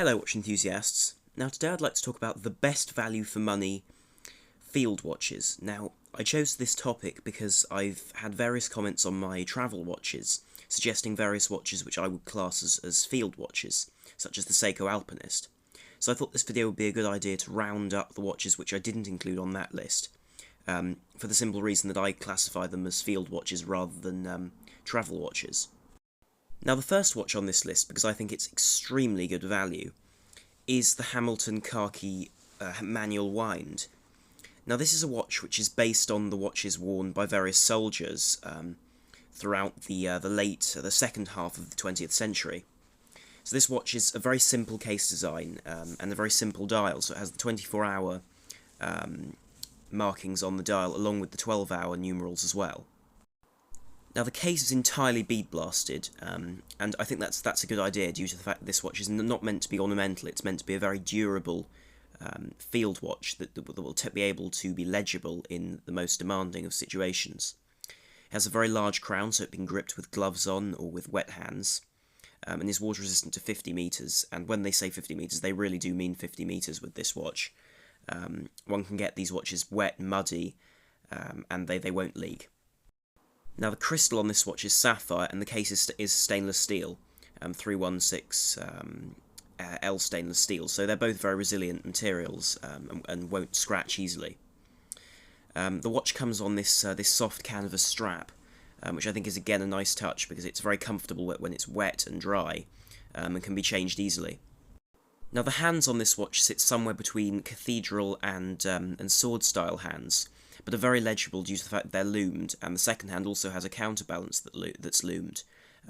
Hello watch enthusiasts. Now today I'd like to talk about the best value for money field watches. Now I chose this topic because I've had various comments on my travel watches suggesting various watches which I would class as field watches, such as the Seiko Alpinist. So I thought this video would be a good idea to round up the watches which I didn't include on that list, for the simple reason that I classify them as field watches rather than travel watches. Now the first watch on this list, because I think it's extremely good value, is the Hamilton Khaki manual wind. Now this is a watch which is based on the watches worn by various soldiers throughout the second half of the 20th century. So this watch is a very simple case design and a very simple dial, so it has the 24-hour markings on the dial along with the 12-hour numerals as well. Now the case is entirely bead blasted, and I think that's a good idea due to the fact that this watch is not meant to be ornamental. It's meant to be a very durable field watch that will be able to be legible in the most demanding of situations. It has a very large crown, so it can be gripped with gloves on or with wet hands, and is water resistant to 50 metres, and when they say 50 metres they really do mean 50 metres with this watch. One can get these watches wet, muddy, and they won't leak. Now the crystal on this watch is sapphire, and the case is stainless steel, 316 L stainless steel, so they're both very resilient materials and won't scratch easily. The watch comes on this soft canvas strap, which I think is again a nice touch because it's very comfortable when it's wet and dry, and can be changed easily. Now the hands on this watch sit somewhere between cathedral and sword style hands, but are very legible due to the fact that they're loomed, and the second hand also has a counterbalance that's loomed,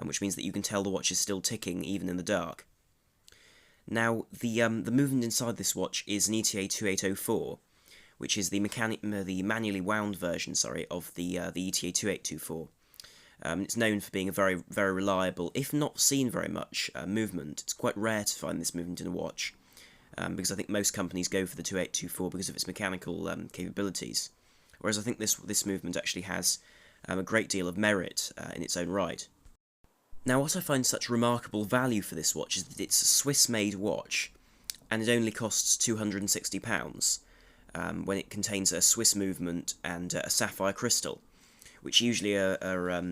which means that you can tell the watch is still ticking even in the dark. Now the movement inside this watch is an ETA 2804, which is the manually wound version, of the ETA 2824. It's known for being a very, very reliable, if not seen very much, movement. It's quite rare to find this movement in a watch, because I think most companies go for the 2824 because of its mechanical capabilities, whereas I think this movement actually has a great deal of merit in its own right. Now what I find such remarkable value for this watch is that it's a Swiss-made watch, and it only costs £260, when it contains a Swiss movement and a sapphire crystal, which usually are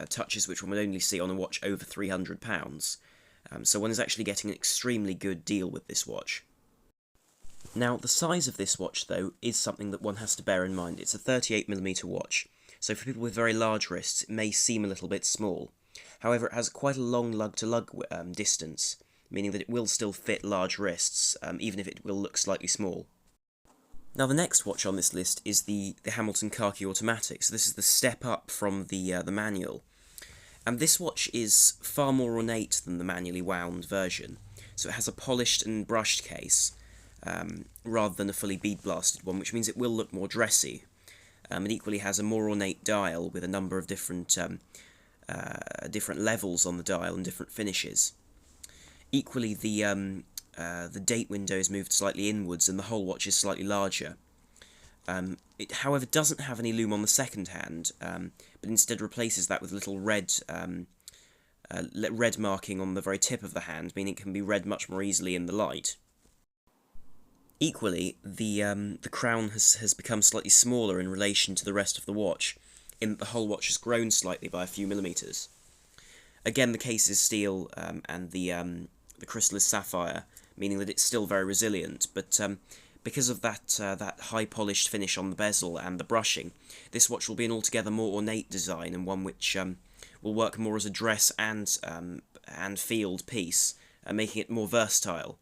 touches which one would only see on a watch over £300. So one is actually getting an extremely good deal with this watch. Now the size of this watch though is something that one has to bear in mind. It's a 38mm watch, so for people with very large wrists it may seem a little bit small. However, it has quite a long lug-to-lug distance, meaning that it will still fit large wrists, even if it will look slightly small. Now the next watch on this list is the Hamilton Khaki Automatic, so this is the step up from the manual. And this watch is far more ornate than the manually wound version, so it has a polished and brushed case, rather than a fully bead-blasted one, which means it will look more dressy. It equally has a more ornate dial with a number of different levels on the dial and different finishes. Equally, the date window is moved slightly inwards and the whole watch is slightly larger. It, however, doesn't have any loom on the second hand, but instead replaces that with a little red marking on the very tip of the hand, meaning it can be read much more easily in the light. Equally, the crown has become slightly smaller in relation to the rest of the watch, in that the whole watch has grown slightly by a few millimetres. Again, the case is steel, and the crystal is sapphire, meaning that it's still very resilient, but because of that high polished finish on the bezel and the brushing, this watch will be an altogether more ornate design, and one which will work more as a dress and field piece, making it more versatile.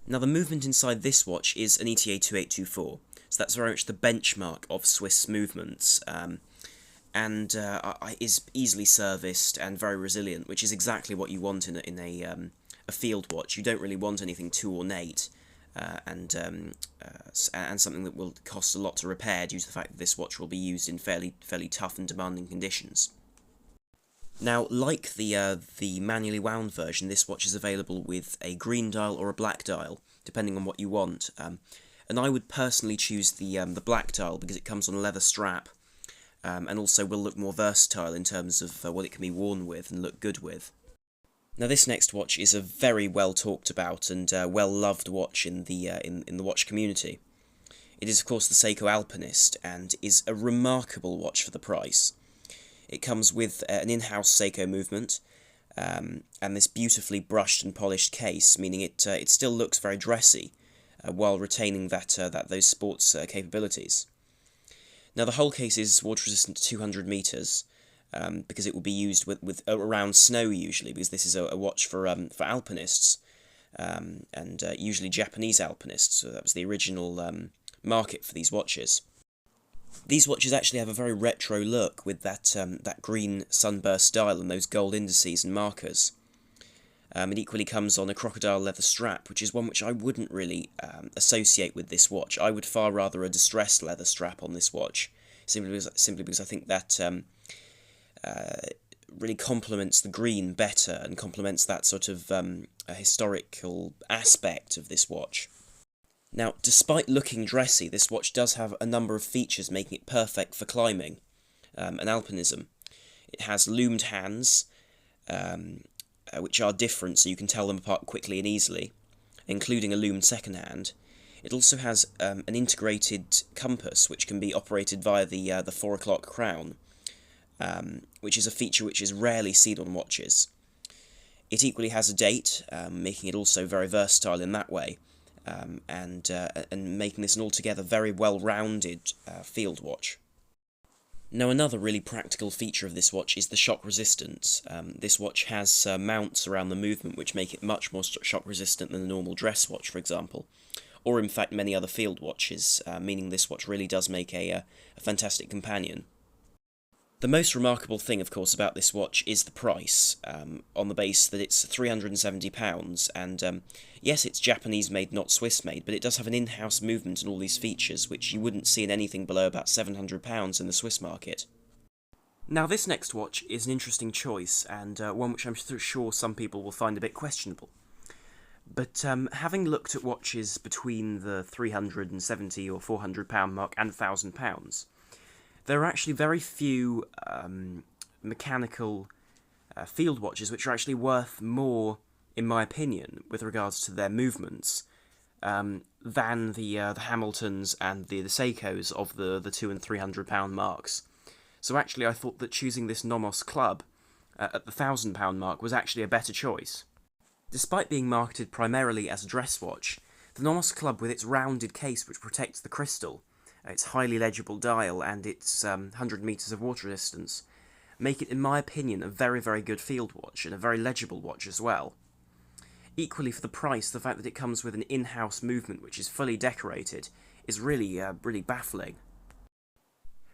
Now the movement inside this watch is an ETA 2824, so that's very much the benchmark of Swiss movements, and is easily serviced and very resilient, which is exactly what you want in a field watch. You don't really want anything too ornate, and something that will cost a lot to repair due to the fact that this watch will be used in fairly tough and demanding conditions. Now, like the manually wound version, this watch is available with a green dial or a black dial, depending on what you want. And I would personally choose the black dial because it comes on a leather strap, and also will look more versatile in terms of what it can be worn with and look good with. Now this next watch is a very well talked about and well loved watch in the in the watch community. It is of course the Seiko Alpinist and is a remarkable watch for the price. It comes with an in-house Seiko movement and this beautifully brushed and polished case, meaning it still looks very dressy while retaining those sports capabilities. Now the whole case is water resistant to 200 meters. Because it will be used with around snow usually, because this is a watch for alpinists, and usually Japanese alpinists. So that was the original market for these watches. These watches actually have a very retro look with that green sunburst dial and those gold indices and markers. It equally comes on a crocodile leather strap, which is one which I wouldn't really associate with this watch. I would far rather a distressed leather strap on this watch, simply because I think that really complements the green better and complements that sort of historical aspect of this watch. Now, despite looking dressy, this watch does have a number of features making it perfect for climbing and alpinism. It has loomed hands, which are different, so you can tell them apart quickly and easily, including a loomed second hand. It also has an integrated compass, which can be operated via the 4 o'clock crown, which is a feature which is rarely seen on watches. It equally has a date, making it also very versatile in that way, and making this an altogether very well-rounded field watch. Now another really practical feature of this watch is the shock resistance. This watch has mounts around the movement which make it much more shock resistant than a normal dress watch, for example, or in fact many other field watches, meaning this watch really does make a fantastic companion. The most remarkable thing, of course, about this watch is the price, on the base that it's £370, and yes, it's Japanese-made, not Swiss-made, but it does have an in-house movement and all these features, which you wouldn't see in anything below about £700 in the Swiss market. Now, this next watch is an interesting choice, and one which I'm sure some people will find a bit questionable. But having looked at watches between the £370 or £400 mark and £1,000, there are actually very few mechanical field watches which are actually worth more, in my opinion, with regards to their movements, than the Hamiltons and the Seikos of the £200 and £300 marks. So actually I thought that choosing this Nomos Club at the £1,000 mark was actually a better choice. Despite being marketed primarily as a dress watch, the Nomos Club, with its rounded case which protects the crystal, its highly legible dial and its 100 metres of water resistance, make it, in my opinion, a very, very good field watch, and a very legible watch as well. Equally, for the price, the fact that it comes with an in-house movement which is fully decorated is really, really baffling.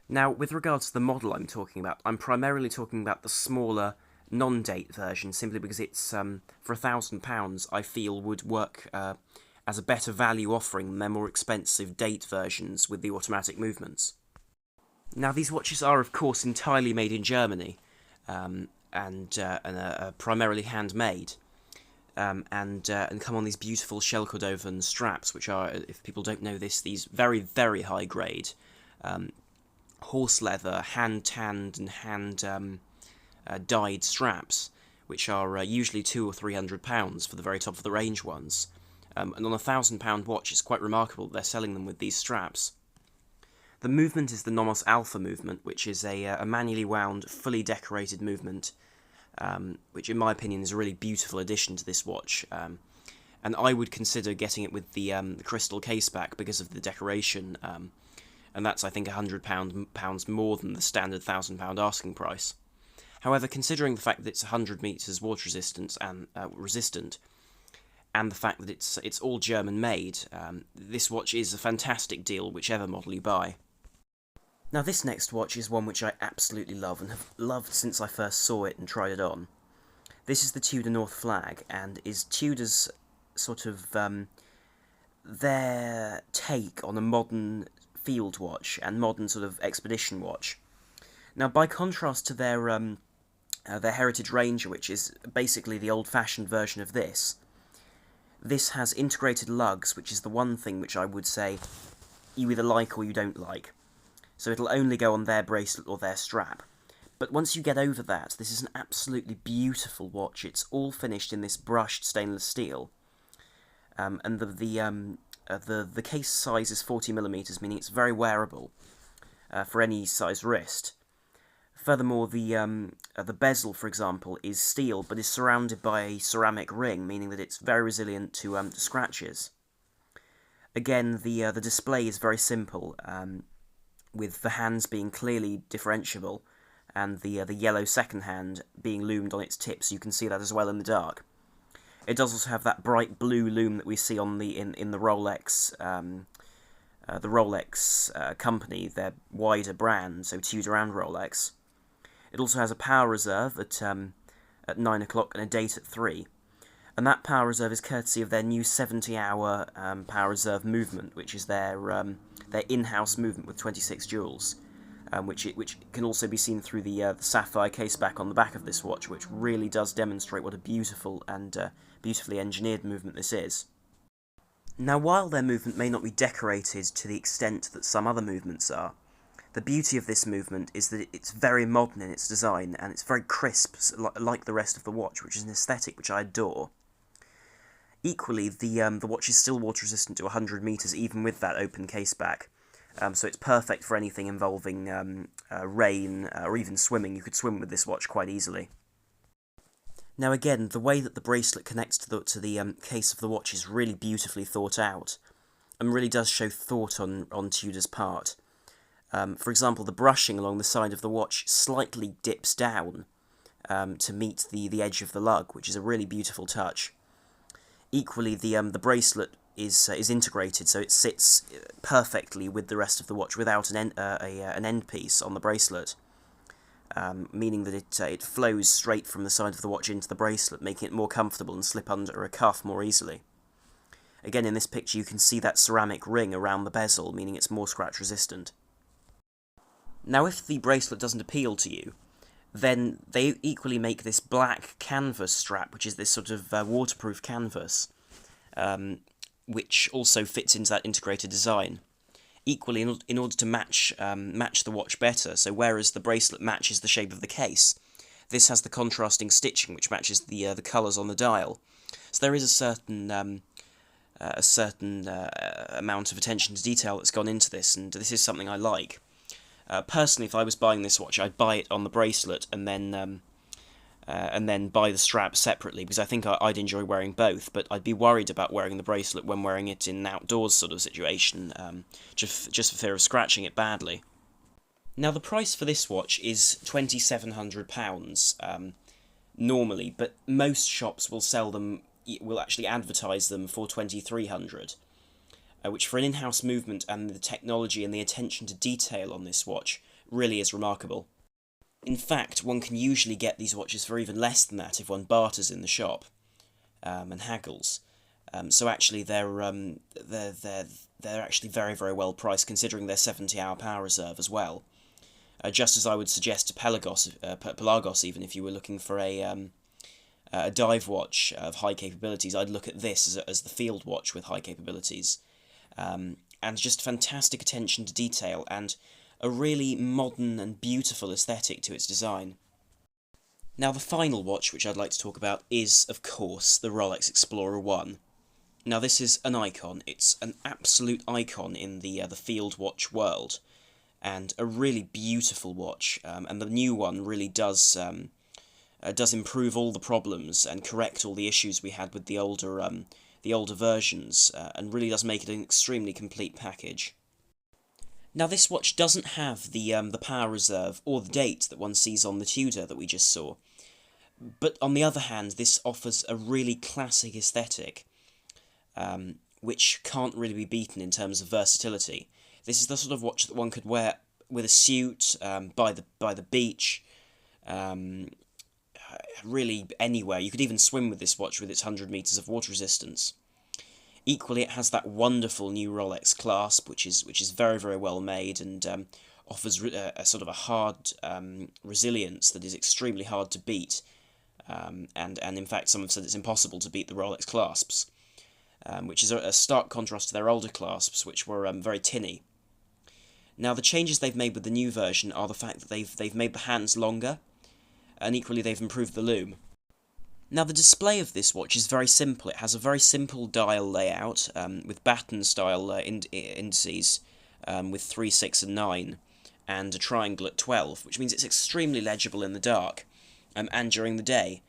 Now, with regards to the model I'm talking about, I'm primarily talking about the smaller, non-date version, simply because it's, for £1,000, I feel would work as a better value offering than their more expensive date versions with the automatic movements. Now, these watches are, of course, entirely made in Germany, and are primarily handmade, and come on these beautiful shell Cordovan straps, which are, if people don't know this, these very, very high grade horse leather, hand-tanned and hand-dyed straps, which are usually £200 or £300 for the very top of the range ones. And on a £1,000 watch, it's quite remarkable that they're selling them with these straps. The movement is the Nomos Alpha movement, which is a manually wound, fully decorated movement, which in my opinion is a really beautiful addition to this watch. And I would consider getting it with the crystal case back because of the decoration, and that's, I think, £100 more than the standard £1,000 asking price. However, considering the fact that it's 100 metres water resistance and resistant, and the fact that it's all German-made, this watch is a fantastic deal, whichever model you buy. Now, this next watch is one which I absolutely love, and have loved since I first saw it and tried it on. This is the Tudor North Flag, and is Tudor's sort of their take on a modern field watch and modern sort of expedition watch. Now, by contrast to their Heritage Ranger, which is basically the old-fashioned version of this has integrated lugs, which is the one thing which I would say you either like or you don't like. So it'll only go on their bracelet or their strap. But once you get over that, this is an absolutely beautiful watch. It's all finished in this brushed stainless steel, and the case size is 40mm, meaning it's very wearable for any size wrist. Furthermore, the bezel, for example, is steel, but is surrounded by a ceramic ring, meaning that it's very resilient to scratches. Again, the display is very simple, with the hands being clearly differentiable, and the yellow second hand being loomed on its tip, so you can see that as well in the dark. It does also have that bright blue loom that we see on in the Rolex company, their wider brand, so Tudor and Rolex. It also has a power reserve at 9 o'clock and a date at 3. And that power reserve is courtesy of their new 70-hour power reserve movement, which is their in-house movement with 26 jewels, which can also be seen through the sapphire caseback on the back of this watch, which really does demonstrate what a beautiful and beautifully engineered movement this is. Now, while their movement may not be decorated to the extent that some other movements are, the beauty of this movement is that it's very modern in its design, and it's very crisp, like the rest of the watch, which is an aesthetic which I adore. Equally, the watch is still water resistant to 100 meters, even with that open caseback, so it's perfect for anything involving rain or even swimming. You could swim with this watch quite easily. Now again, the way that the bracelet connects to the case of the watch is really beautifully thought out, and really does show thought on Tudor's part. For example, the brushing along the side of the watch slightly dips down to meet the edge of the lug, which is a really beautiful touch. Equally, the bracelet is integrated, so it sits perfectly with the rest of the watch without an end piece on the bracelet, meaning that it flows straight from the side of the watch into the bracelet, making it more comfortable and slip under a cuff more easily. Again, in this picture you can see that ceramic ring around the bezel, meaning it's more scratch resistant. Now, if the bracelet doesn't appeal to you, then they equally make this black canvas strap, which is this sort of waterproof canvas, which also fits into that integrated design. Equally, in order to match the watch better, so whereas the bracelet matches the shape of the case, this has the contrasting stitching which matches the colours on the dial. So there is a certain amount of attention to detail that's gone into this, and this is something I like. Personally, if I was buying this watch, I'd buy it on the bracelet and then buy the strap separately, because I think I'd enjoy wearing both, but I'd be worried about wearing the bracelet when wearing it in an outdoors sort of situation, just for fear of scratching it badly. Now, the price for this watch is £2,700 normally, but most shops will actually advertise them for £2,300. Which for an in-house movement and the technology and the attention to detail on this watch really is remarkable. In fact, one can usually get these watches for even less than that if one barters in the shop and haggles. So actually, they're actually very, very well priced, considering their 70-hour power reserve as well. Just as I would suggest to Pelagos, even if you were looking for a dive watch of high capabilities, I'd look at this as the field watch with high capabilities. And just fantastic attention to detail, and a really modern and beautiful aesthetic to its design. Now, the final watch which I'd like to talk about is, of course, the Rolex Explorer 1. Now, this is an icon. It's an absolute icon in the field watch world, and a really beautiful watch, and the new one really does improve all the problems and correct all the issues we had with the older versions, and really does make it an extremely complete package. Now, this watch doesn't have the power reserve or the date that one sees on the Tudor that we just saw, but on the other hand, this offers a really classic aesthetic, which can't really be beaten in terms of versatility. This is the sort of watch that one could wear with a suit, by the beach, really anywhere. You could even swim with this watch with its 100 meters of water resistance. Equally, it has that wonderful new Rolex clasp, which is very, very well made, and offers a sort of a hard resilience that is extremely hard to beat. And in fact, some have said it's impossible to beat the Rolex clasps, which is a stark contrast to their older clasps, which were very tinny. Now, the changes they've made with the new version are the fact that they've made the hands longer, and equally they've improved the lume. Now, the display of this watch is very simple. It has a very simple dial layout, with baton-style indices, with 3, 6, and 9, and a triangle at 12, which means it's extremely legible in the dark, and during the day.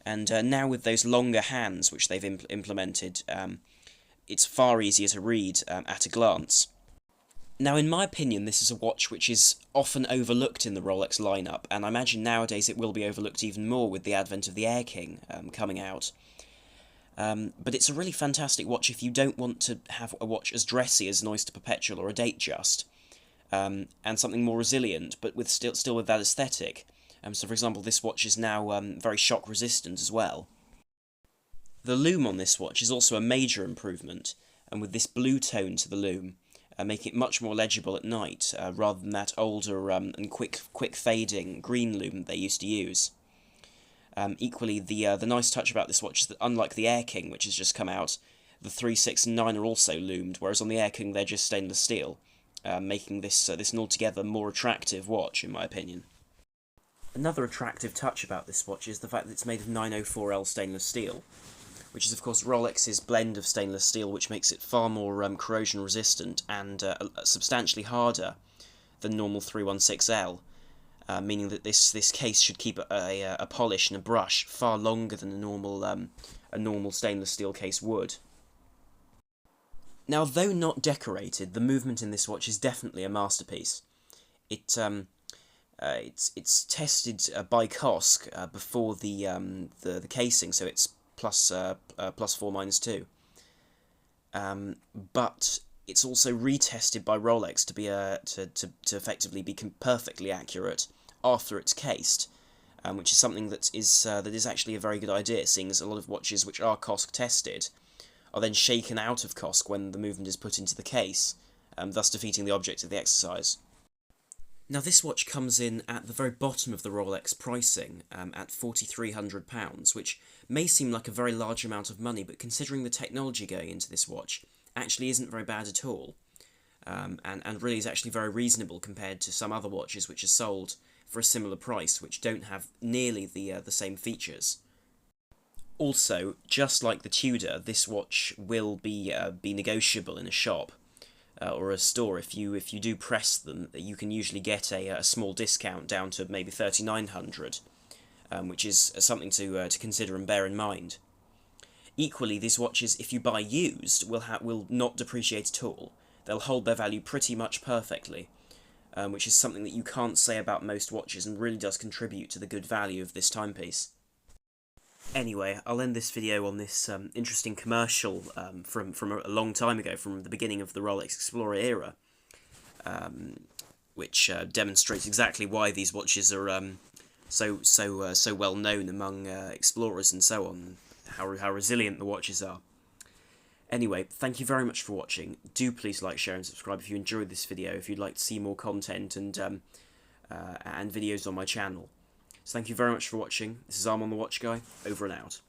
And now with those longer hands, which they've implemented, it's far easier to read at a glance. Now, in my opinion, this is a watch which is often overlooked in the Rolex lineup, and I imagine nowadays it will be overlooked even more with the advent of the Air King coming out. But it's a really fantastic watch if you don't want to have a watch as dressy as an Oyster Perpetual or a Datejust, and something more resilient, but with still with that aesthetic. So, for example, this watch is now very shock resistant as well. The lume on this watch is also a major improvement, and with this blue tone to the lume, making it much more legible at night, rather than that older and quick fading green lume they used to use. Equally, the nice touch about this watch is that, unlike the Air King, which has just come out, the 3, 6, and 9 are also lumed, whereas on the Air King they're just stainless steel, making this an altogether more attractive watch, in my opinion. Another attractive touch about this watch is the fact that it's made of 904L stainless steel, which is of course Rolex's blend of stainless steel, which makes it far more corrosion resistant and substantially harder than normal 316L, meaning that this case should keep a polish and a brush far longer than a normal stainless steel case would. Now, though not decorated, the movement in this watch is definitely a masterpiece. It's tested by COSC before the casing, so it's plus 4 minus 2. But it's also retested by Rolex to be to effectively be perfectly accurate after it's cased, which is something that is actually a very good idea, seeing as a lot of watches which are COSC tested are then shaken out of COSC when the movement is put into the case, thus defeating the object of the exercise. Now, this watch comes in at the very bottom of the Rolex pricing, at £4,300, which may seem like a very large amount of money, but considering the technology going into this watch, actually isn't very bad at all, and really is actually very reasonable compared to some other watches which are sold for a similar price, which don't have nearly the same features. Also, just like the Tudor, this watch will be negotiable in a shop. Or a store. If you do press them, you can usually get a small discount down to maybe $3,900, which is something to consider and bear in mind. Equally, these watches, if you buy used, will not depreciate at all. They'll hold their value pretty much perfectly, which is something that you can't say about most watches and really does contribute to the good value of this timepiece. Anyway, I'll end this video on this interesting commercial from a long time ago, from the beginning of the Rolex Explorer era, which demonstrates exactly why these watches are so well known among explorers and so on, how resilient the watches are. Anyway, thank you very much for watching. Do please like, share, and subscribe if you enjoyed this video, if you'd like to see more content and videos on my channel. So thank you very much for watching. This is Arm on the Watch Guy, over and out.